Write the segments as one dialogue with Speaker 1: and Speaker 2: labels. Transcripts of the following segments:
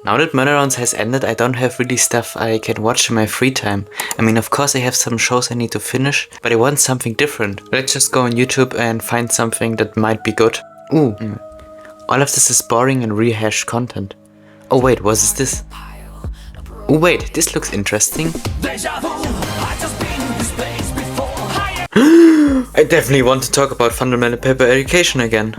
Speaker 1: Now that Monoruns has ended, I don't have really stuff I can watch in my free time. I mean, of course I have some shows I need to finish, but I want something different. Let's just go on YouTube and find something that might be good. Ooh, all of this is boring and rehashed content. Oh wait, what is this? Oh wait, this looks interesting. I definitely want to talk about fundamental paper education again.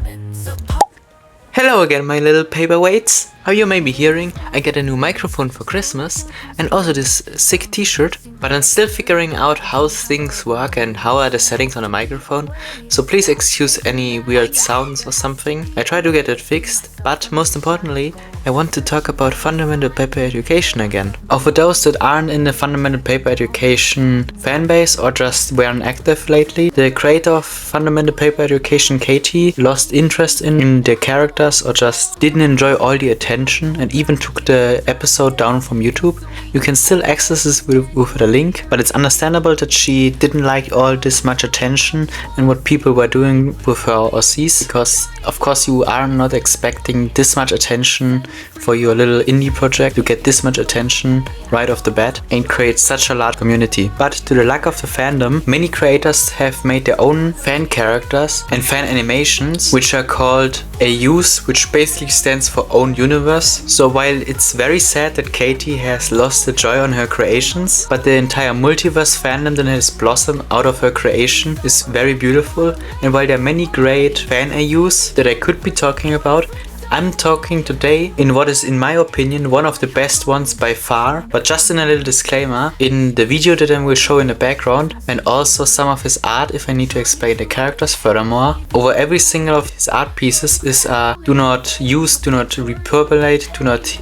Speaker 1: Hello again, my little paperweights. How you may be hearing, I get a new microphone for Christmas and also this sick t-shirt, but I'm still figuring out how things work and how are the settings on a microphone, so please excuse any weird sounds or something. I try to get it fixed, but most importantly, I want to talk about fundamental paper education again. Or for those that aren't in the fundamental paper education fanbase or just weren't active lately, the creator of fundamental paper education, Katie, lost interest in the characters or just didn't enjoy all the attention and even took the episode down from YouTube. You can still access this with the link, but it's understandable that she didn't like all this much attention and what people were doing with her OCs, because of course you are not expecting this much attention for your little indie project to get this much attention right off the bat and create such a large community. But to the luck of the fandom, many creators have made their own fan characters and fan animations, which are called AUs, which basically stands for Own Universe. So while it's very sad that Katie has lost the joy on her creations, but the entire multiverse fandom that has blossomed out of her creation is very beautiful. And while there are many great fan AUs that I could be talking about, I'm talking today in what is, in my opinion, one of the best ones by far. But just in a little disclaimer, in the video that I will show in the background and also some of his art, if I need to explain the characters furthermore, over every single of his art pieces is a do not use, do not repurpolate, do not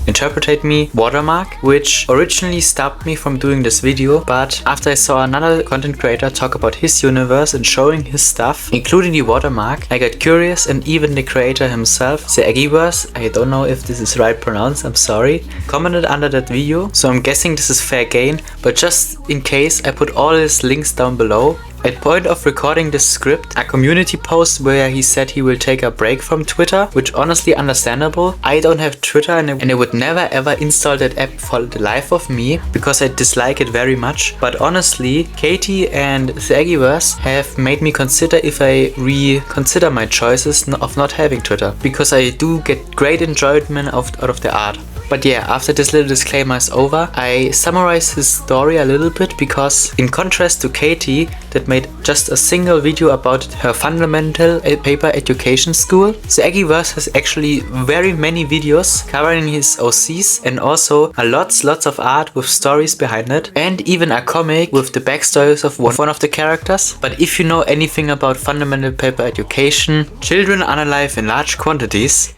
Speaker 1: interpretate me watermark, which originally stopped me from doing this video. But after I saw another content creator talk about his universe and showing his stuff, including the watermark, I got curious, and even the creator himself, TheEdgyverse, I don't know if this is right pronounced, I'm sorry, commented under that video, so I'm guessing this is fair game, but just in case I put all his links down below. At point of recording this script, a community post where he said he will take a break from Twitter, which honestly understandable. I don't have Twitter and I would never ever install that app for the life of me because I dislike it very much. But honestly, Katie and TheEdgyverse have made me consider if I reconsider my choices of not having Twitter, because I do get great enjoyment out of the art. But yeah, after this little disclaimer is over, I summarize his story a little bit, because in contrast to Katie that made just a single video about her fundamental paper education school, TheEdgyverse has actually very many videos covering his OCs and also lots of art with stories behind it, and even a comic with the backstories of one of the characters. But if you know anything about fundamental paper education, children are alive in large quantities.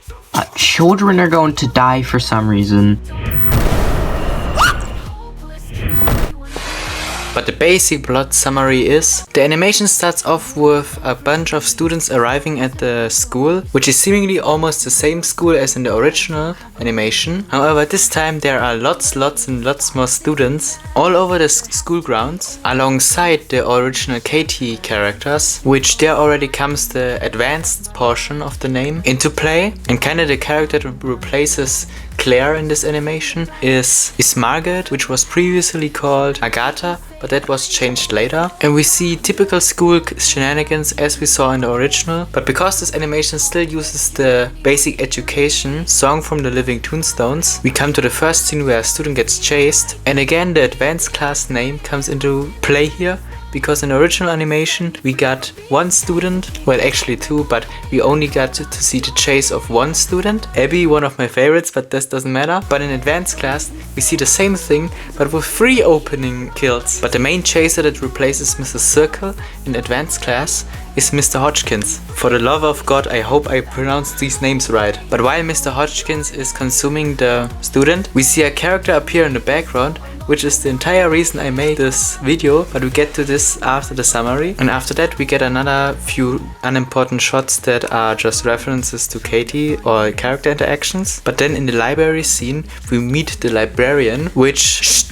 Speaker 2: Children are going to die for some reason.
Speaker 1: But the basic plot summary is, the animation starts off with a bunch of students arriving at the school, which is seemingly almost the same school as in the original animation. However, this time there are lots more students all over the school grounds, alongside the original Katie characters, which there already comes the advanced portion of the name into play. And kinda the character that replaces Claire in this animation is Margaret, which was previously called Agatha, but that was changed later. And we see typical school shenanigans as we saw in the original, but because this animation still uses the basic education song from the Living Tombstones, we come to the first scene where a student gets chased, and again the advanced class name comes into play here. Because in the original animation we got one student, well actually two, but we only got to see the chase of one student, Abby, one of my favorites, but this doesn't matter. But in advanced class we see the same thing but with 3 opening kills. But the main chaser that replaces Mrs. Circle in advanced class is Mr. Hodgkins. For the love of God, I hope I pronounced these names right. But while Mr. Hodgkins is consuming the student, we see a character appear in the background, which is the entire reason I made this video, but we get to this after the summary. And after that we get another few unimportant shots that are just references to Katie or character interactions. But then in the library scene we meet the librarian, which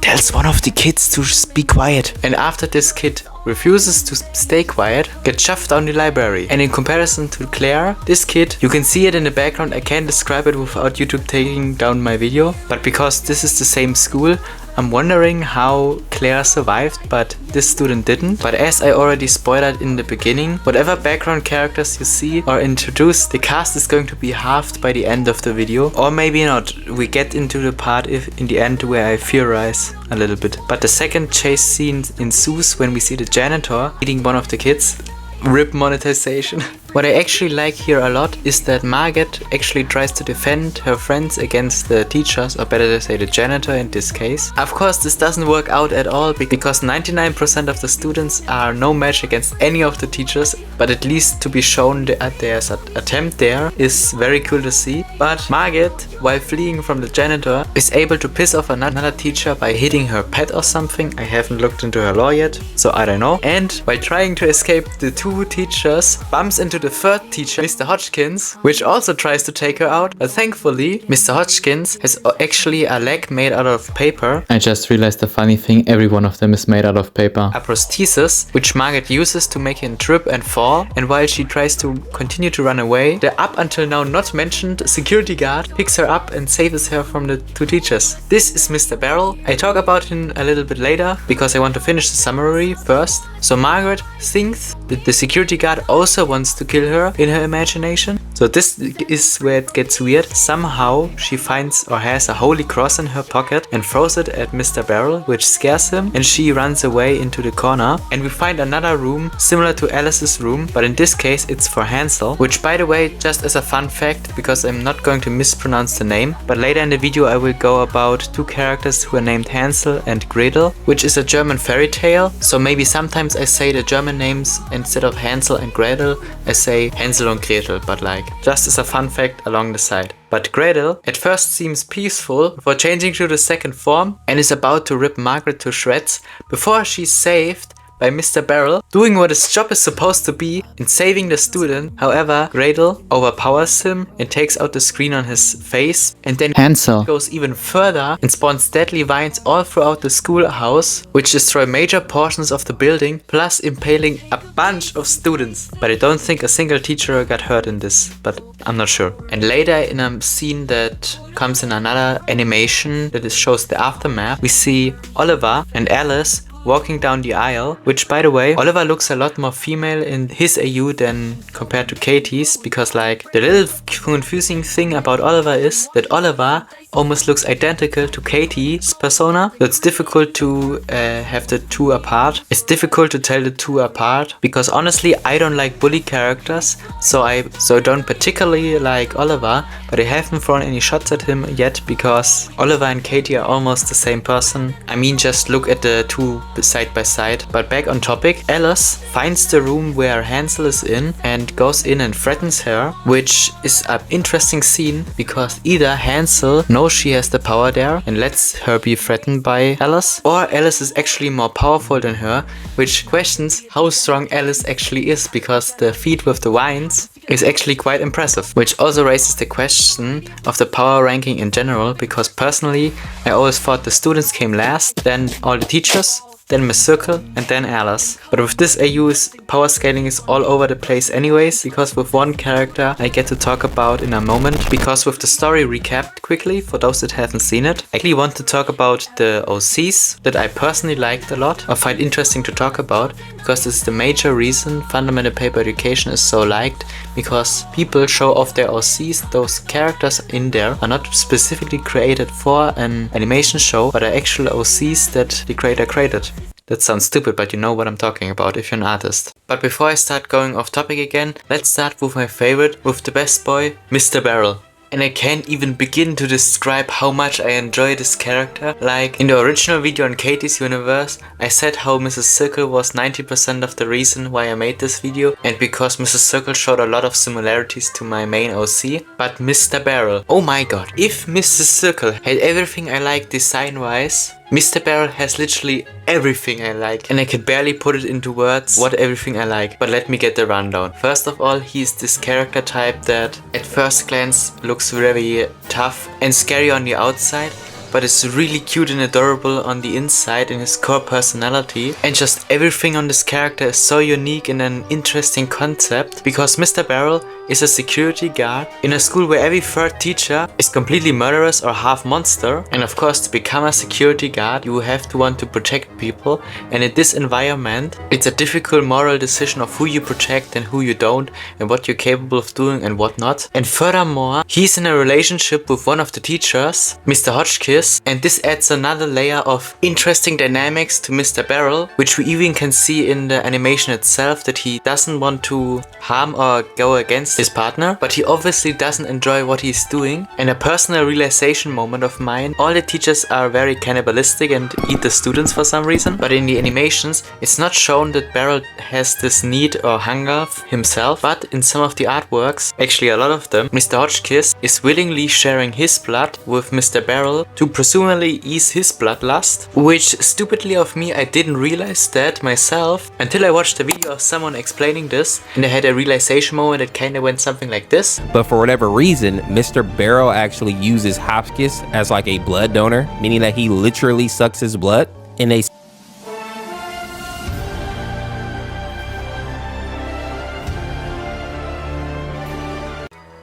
Speaker 1: tells one of the kids to be quiet. And after this kid refuses to stay quiet, gets shoved down the library. And in comparison to Claire, this kid, you can see it in the background, I can't describe it without YouTube taking down my video, but because this is the same school, I'm wondering how Claire survived, but this student didn't. But as I already spoiled in the beginning, whatever background characters you see or introduced, the cast is going to be halved by the end of the video. Or maybe not, we get into the part in the end where I theorize a little bit. But the second chase scene ensues when we see the janitor eating one of the kids. RIP monetization. What I actually like here a lot is that Margaret actually tries to defend her friends against the teachers, or better to say the janitor in this case. Of course, this doesn't work out at all because 99% of the students are no match against any of the teachers, but at least to be shown that there's an attempt there is very cool to see. But Margaret, while fleeing from the janitor, is able to piss off another teacher by hitting her pet or something. I haven't looked into her law yet, so I don't know. And while trying to escape the two teachers, bumps into the third teacher, Mr. Hodgkins, which also tries to take her out, but thankfully Mr. Hodgkins has actually a leg made out of paper. I just realized the funny thing, every one of them is made out of paper. A prosthesis, which Margaret uses to make him trip and fall, and while she tries to continue to run away, the up until now not mentioned security guard picks her up and saves her from the two teachers. This is Mr. Barrel. I talk about him a little bit later because I want to finish the summary first. So Margaret thinks that the security guard also wants to kill her in her imagination. So this is where it gets weird. Somehow she finds or has a holy cross in her pocket and throws it at Mr. Barrel, which scares him, and she runs away into the corner. And we find another room similar to Alice's room, but in this case it's for Hansel, which, by the way, just as a fun fact, because I'm not going to mispronounce the name, but later in the video I will go about two characters who are named Hansel and Gretel, which is a German fairy tale. So maybe sometimes I say the German names instead of Hansel and Gretel, I say Hansel and Gretel, but like just as a fun fact along the side. But Gretel at first seems peaceful before changing to the second form and is about to rip Margaret to shreds before she's saved by Mr. Barrel, doing what his job is supposed to be in saving the student. However, Gretel overpowers him and takes out the screen on his face, and then Hansel goes even further and spawns deadly vines all throughout the schoolhouse, which destroy major portions of the building, plus impaling a bunch of students. But I don't think a single teacher got hurt in this, but I'm not sure. And later in a scene that comes in another animation that shows the aftermath, we see Oliver and Alice walking down the aisle, which, by the way, Oliver looks a lot more female in his AU than compared to Katie's, because like the little confusing thing about Oliver is that Oliver almost looks identical to Katie's persona. So it's difficult to have the two apart. It's difficult to tell the two apart because honestly I don't like bully characters, so I don't particularly like Oliver, but I haven't thrown any shots at him yet because Oliver and Katie are almost the same person. I mean, just look at the two side by side. But back on topic, Alice finds the room where Hansel is in and goes in and threatens her, which is an interesting scene because either Hansel knows she has the power there and lets her be threatened by Alice, or Alice is actually more powerful than her, which questions how strong Alice actually is, because the feat with the vines is actually quite impressive, which also raises the question of the power ranking in general, because personally I always thought the students came last, then all the teachers, then Miss Circle, and then Alice. But with this AU's power scaling is all over the place anyways, because with one character I get to talk about in a moment, because with the story recapped quickly for those that haven't seen it, I actually want to talk about the OCs that I personally liked a lot or find interesting to talk about, because this is the major reason Fundamental Paper Education is so liked, because people show off their OCs. Those characters in there are not specifically created for an animation show, but are actual OCs that the creator created. That sounds stupid, but you know what I'm talking about if you're an artist. But before I start going off topic again, let's start with my favorite, with the best boy, Mr. Barrel. And I can't even begin to describe how much I enjoy this character. Like in the original video on Katie's universe, I said how Mrs. Circle was 90% of the reason why I made this video, and because Mrs. Circle showed a lot of similarities to my main OC. But Mr. Barrel, oh my god, if Mrs. Circle had everything I like design wise, Mr. Barrel has literally everything I like, and I can barely put it into words what everything I like, but let me get the rundown. First of all, he's this character type that at first glance looks very tough and scary on the outside, but is really cute and adorable on the inside in his core personality. And just everything on this character is so unique and an interesting concept, because Mr. Barrel is a security guard in a school where every third teacher is completely murderous or half monster. And of course, to become a security guard, you have to want to protect people. And in this environment, it's a difficult moral decision of who you protect and who you don't, and what you're capable of doing and what not. And furthermore, he's in a relationship with one of the teachers, Mr. Hotchkiss, and this adds another layer of interesting dynamics to Mr. Barrel, which we even can see in the animation itself, that he doesn't want to harm or go against his partner, but he obviously doesn't enjoy what he's doing. And a personal realization moment of mine, all the teachers are very cannibalistic and eat the students for some reason, but in the animations it's not shown that Barrel has this need or hunger himself, but in some of the artworks, actually a lot of them, Mr. Hotchkiss is willingly sharing his blood with Mr. Barrel to presumably ease his bloodlust, which stupidly of me, I didn't realize that myself until I watched a video of someone explaining this, and I had a realization moment that kinda went something like this.
Speaker 3: But for whatever reason, Mr. Barrel actually uses Hotchkiss as like a blood donor, meaning that he literally sucks his blood, and they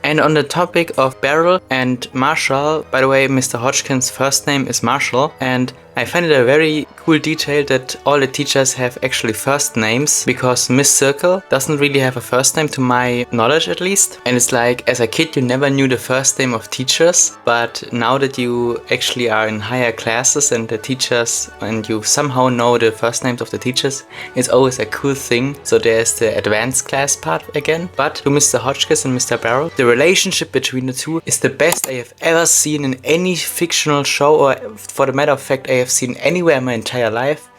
Speaker 1: And on the topic of Barrel and Marshall, by the way, Mr. Hodgkin's first name is Marshall, and I find it a very cool detail that all the teachers have actually first names, because Miss Circle doesn't really have a first name to my knowledge at least. And it's like, as a kid you never knew the first name of teachers, but now that you actually are in higher classes and the teachers, and you somehow know the first names of the teachers, it's always a cool thing. So there's the advanced class part again. But to Mr. Hotchkiss and Mr. Barrel, the relationship between the two is the best I have ever seen in any fictional show, or for the matter of fact I have seen anywhere in my entire life.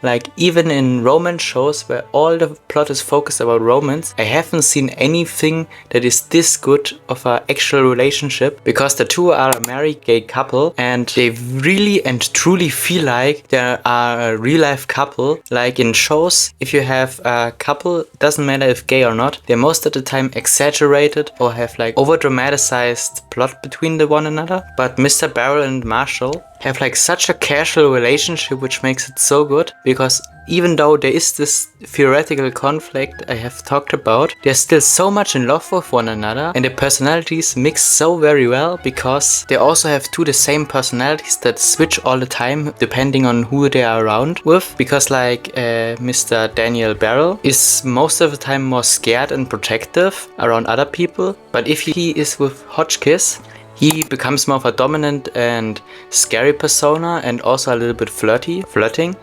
Speaker 1: Like, even in romance shows where all the plot is focused about romance, I haven't seen anything that is this good of an actual relationship, because the two are a married gay couple and they really and truly feel like they are a real life couple. Like in shows, if you have a couple, doesn't matter if gay or not, they're most of the time exaggerated or have like over dramatized plot between the one another. But Mr. Barrel and Marshall have like such a casual relationship, which makes it so good, because even though there is this theoretical conflict I have talked about, they're still so much in love with one another, and their personalities mix so very well, because they also have the same personalities that switch all the time depending on who they are around with. Because like Mr. Daniel Barrel is most of the time more scared and protective around other people, but if he is with Hotchkiss, he becomes more of a dominant and scary persona, and also a little bit flirting.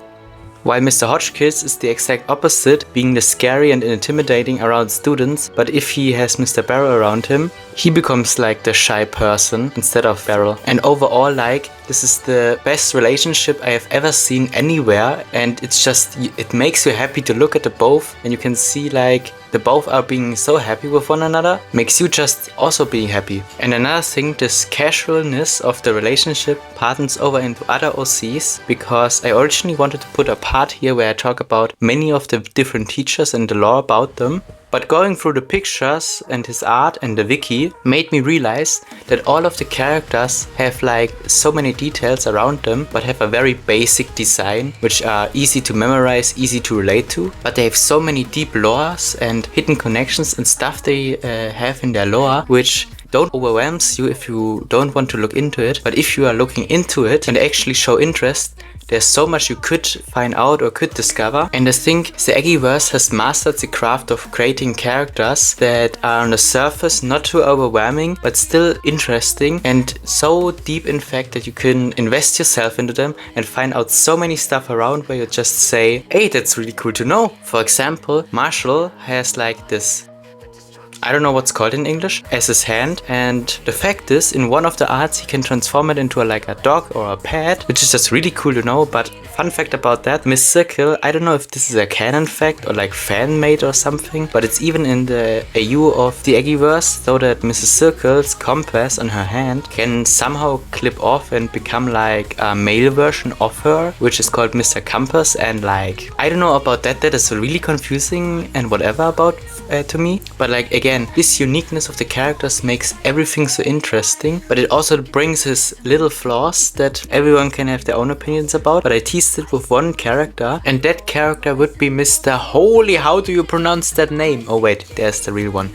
Speaker 1: While Mr. Hotchkiss is the exact opposite, being the scary and intimidating around students, but if he has Mr. Barrel around him, he becomes like the shy person instead of Barrel. And overall, like, this is the best relationship I have ever seen anywhere, and it's just, it makes you happy to look at the both, and you can see like the both are being so happy with one another, makes you just also being happy. And another thing, this casualness of the relationship pardons over into other OCs, because I originally wanted to put a part here where I talk about many of the different teachers and the lore about them. But going through the pictures and his art and the wiki made me realize that all of the characters have like so many details around them, but have a very basic design, which are easy to memorize, easy to relate to. But they have so many deep lores and hidden connections and stuff they have in their lore, which don't overwhelms you if you don't want to look into it. But if you are looking into it and actually show interest, there's so much you could find out or could discover. And I think TheEdgyverse has mastered the craft of creating characters that are on the surface not too overwhelming, but still interesting, and so deep in fact that you can invest yourself into them and find out so many stuff around where you just say, hey, that's really cool to know. For example, Marshall has like this, I don't know what's called in English, as his hand, and the fact is, in one of the arts he can transform it into like a dog or a pet, which is just really cool to know. But Fun fact about that, Miss Circle, I don't know if this is a canon fact or like fan made or something, but it's even in the AU of the Edgyverse, so that Mrs. Circle's compass on her hand can somehow clip off and become like a male version of her, which is called Mr. Compass. And like, I don't know about that, that is really confusing and whatever about to me. But like, again, this uniqueness of the characters makes everything so interesting, but it also brings his little flaws that everyone can have their own opinions about. But I teased it with one character, and that character would be Mr. Holy, how do you pronounce that name? Oh wait, there's the real one.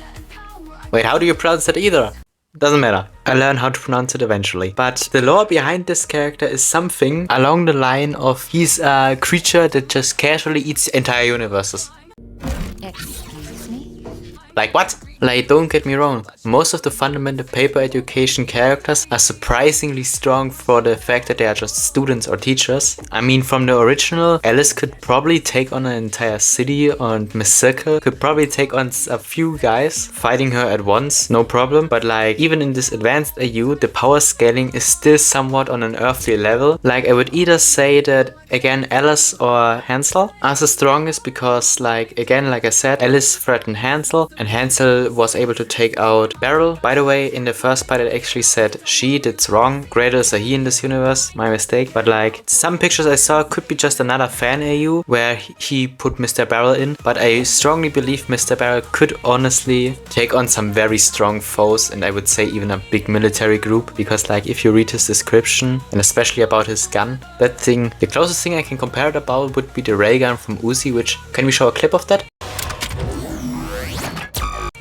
Speaker 1: Wait, how do you pronounce that either? Doesn't matter. I learn how to pronounce it eventually. But the lore behind this character is something along the line of he's a creature that just casually eats entire universes.
Speaker 4: Excuse me?
Speaker 1: Like what? Like, don't get me wrong, most of the fundamental paper education characters are surprisingly strong for the fact that they are just students or teachers. I mean, from the original, Alice could probably take on an entire city, and Miss Circle could probably take on a few guys fighting her at once, no problem. But like, even in this advanced AU, the power scaling is still somewhat on an earthly level. Like, I would either say that, again, Alice or Hansel are the strongest because, like, again, like I said, Alice threatened Hansel, and Hansel was able to take out Beryl. By the way, in the first part it actually said she, that's wrong. Greater is a he in this universe, my mistake. But like, some pictures I saw could be just another fan AU where he put Mr. Beryl in, but I strongly believe Mr. Beryl could honestly take on some very strong foes, and I would say even a big military group, because like, if you read his description, and especially about his gun, that thing, the closest thing I can compare it about would be the ray gun from Uzi, which, can we show a clip of that?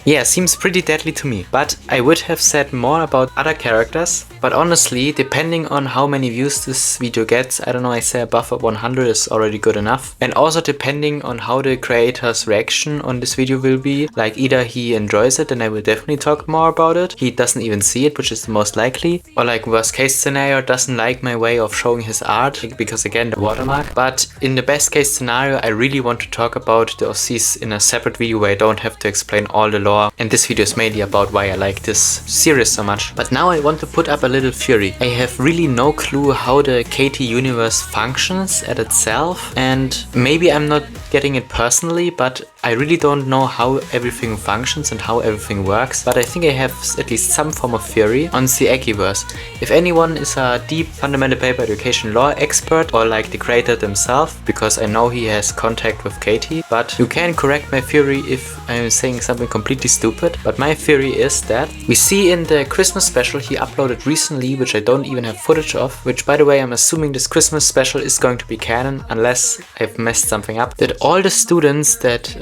Speaker 1: Yeah, seems pretty deadly to me, but I would have said more about other characters. But honestly, depending on how many views this video gets, I don't know, I say above 100 is already good enough. And also depending on how the creator's reaction on this video will be, like either he enjoys it and I will definitely talk more about it, he doesn't even see it, which is the most likely, or like worst case scenario, doesn't like my way of showing his art, because again, the watermark. But in the best case scenario, I really want to talk about the OCs in a separate video where I don't have to explain all the lore. And this video is mainly about why I like this series so much. But now I want to put up a little theory. I have really no clue how the KT universe functions at itself, and maybe I'm not getting it personally, but I really don't know how everything functions and how everything works. But I think I have at least some form of theory on TheEdgyverse. If anyone is a deep fundamental paper education lore expert, or like the creator themselves, because I know he has contact with KT, but you can correct my theory if I'm saying something completely stupid. But my theory is that we see in the Christmas special he uploaded recently, which I don't even have footage of, which by the way, I'm assuming this Christmas special is going to be canon unless I've messed something up, that all the students that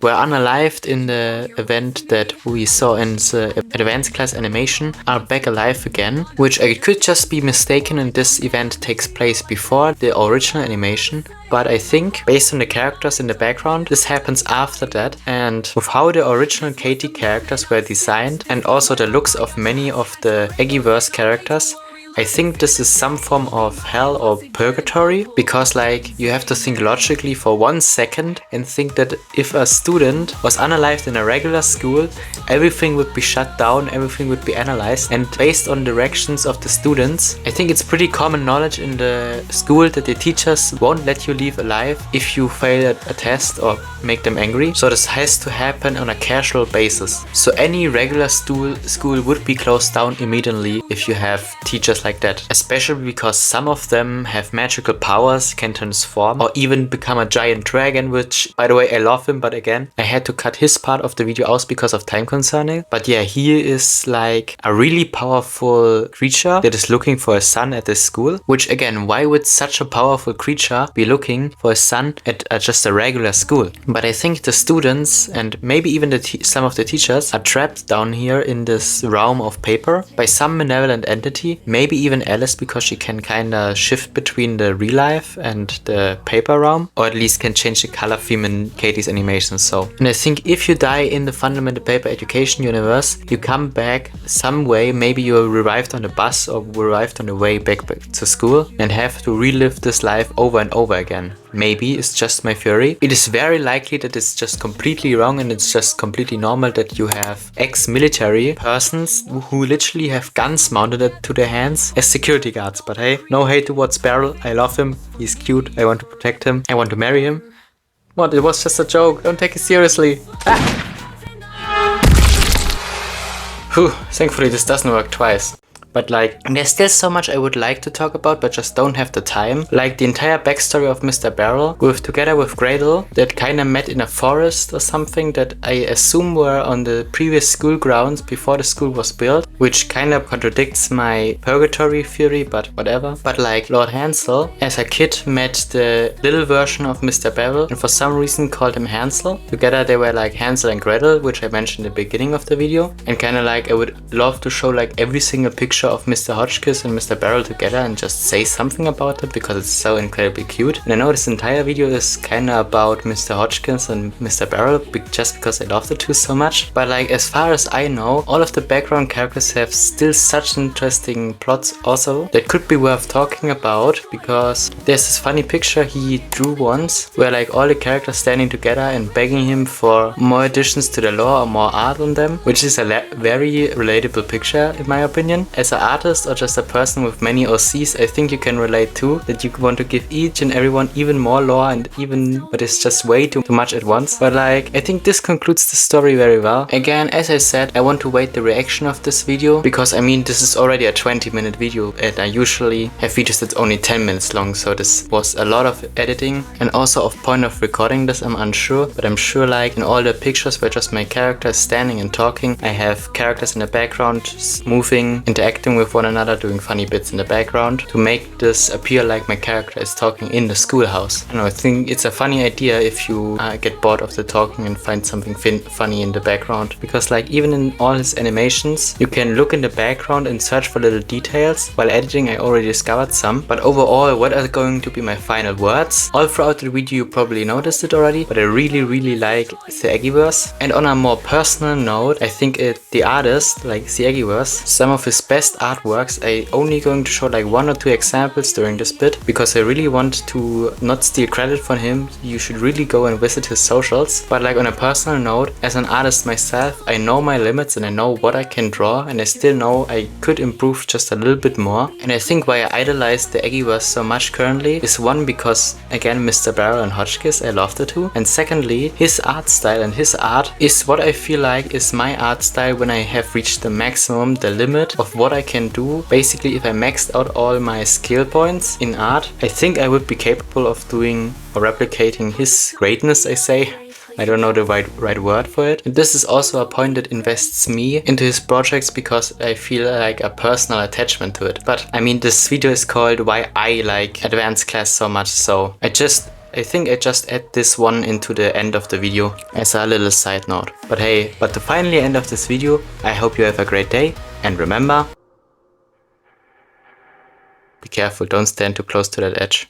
Speaker 1: were unalived in the event that we saw in the advanced class animation are back alive again, which I could just be mistaken and this event takes place before the original animation. But I think, based on the characters in the background, this happens after that, and with how the original KT characters were designed, and also the looks of many of the Edgyverse characters, I think this is some form of hell or purgatory, because like, you have to think logically for 1 second and think that if a student was unalived in a regular school, everything would be shut down, everything would be analyzed, and based on directions of the students, I think it's pretty common knowledge in the school that the teachers won't let you leave alive if you fail at a test or make them angry. So this has to happen on a casual basis. So any regular school would be closed down immediately if you have teachers like that, especially because some of them have magical powers, can transform, or even become a giant dragon, which, by the way, I love him, but again, I had to cut his part of the video out because of time concerning. But yeah, he is like a really powerful creature that is looking for a son at this school, which again, why would such a powerful creature be looking for a son at just a regular school? But I think the students, and maybe even some of the teachers, are trapped down here in this realm of paper by some malevolent entity, maybe even Alice, because she can kinda shift between the real life and the paper realm, or at least can change the color theme in Katie's animation. So, and I think if you die in the fundamental paper education universe, you come back some way, maybe you're revived on a bus or revived on the way back to school, and have to relive this life over and over again. maybe it's just my theory. It is very likely that it's just completely wrong and it's just completely normal that you have ex-military persons who literally have guns mounted to their hands as security guards. But hey, no hate towards Beryl. I love him. He's cute. I want to protect him. I want to marry him. What? It was just a joke. Don't take it seriously. Whew, thankfully this doesn't work twice. But like, there's still so much I would like to talk about, but just don't have the time. Like the entire backstory of Mr. Beryl, together with Gradle, that kinda met in a forest or something that I assume were on the previous school grounds before the school was built, which kinda contradicts my purgatory theory, but whatever. But like Lord Hansel, as a kid, met the little version of Mr. Beryl and for some reason called him Hansel. Together they were like Hansel and Gretel, which I mentioned in the beginning of the video. And kinda like I would love to show like every single picture of Mr. Hotchkiss and Mr. Beryl together and just say something about it because it's so incredibly cute. And I know this entire video is kinda about Mr. Hotchkiss and Mr. Beryl just because I love the two so much. But like as far as I know, all of the background characters have still such interesting plots also that could be worth talking about, because there's this funny picture he drew once where like all the characters standing together and begging him for more additions to the lore or more art on them, which is a very relatable picture in my opinion. As an artist or just a person with many OCs, I think you can relate too, that you want to give each and everyone even more lore and even, but it's just way too much at once. But like, I think this concludes the story very well. Again, as I said, I want to wait the reaction of this video, because I mean, this is already a 20-minute video and I usually have videos that's only 10 minutes long, so this was a lot of editing. And also of point of recording this, I'm unsure, but I'm sure like in all the pictures where just my characters standing and talking, I have characters in the background moving, interacting with one another, doing funny bits in the background to make this appear like my character is talking in the schoolhouse. I think it's a funny idea if you get bored of the talking and find something funny in the background, because like even in all his animations you can look in the background and search for little details. While editing I already discovered some, but overall what are going to be my final words? All throughout the video you probably noticed it already, but I really like TheEdgyverse. And on a more personal note, I think the artist, like TheEdgyverse, some of his best artworks, I only going to show like 1 or 2 examples during this bit, because I really want to not steal credit from him. You should really go and visit his socials. But like on a personal note, as an artist myself, I know my limits and I know what I can draw, and I still know I could improve just a little bit more. And I think why I idolize the Edgyverse so much currently is one, because again Mr. Beryl and Hotchkiss, I love the two, and secondly his art style and his art is what I feel like is my art style when I have reached the maximum, the limit of what I can do. Basically, if I maxed out all my skill points in art, I think I would be capable of doing or replicating his greatness, I say. I don't know the right word for it. And this is also a point that invests me into his projects, because I feel like a personal attachment to it. But I mean, this video is called Why I Like Advanced Class so much, so I think I just add this one into the end of the video as a little side note. But hey, to finally end of this video, I hope you have a great day, and remember, be careful, don't stand too close to that edge.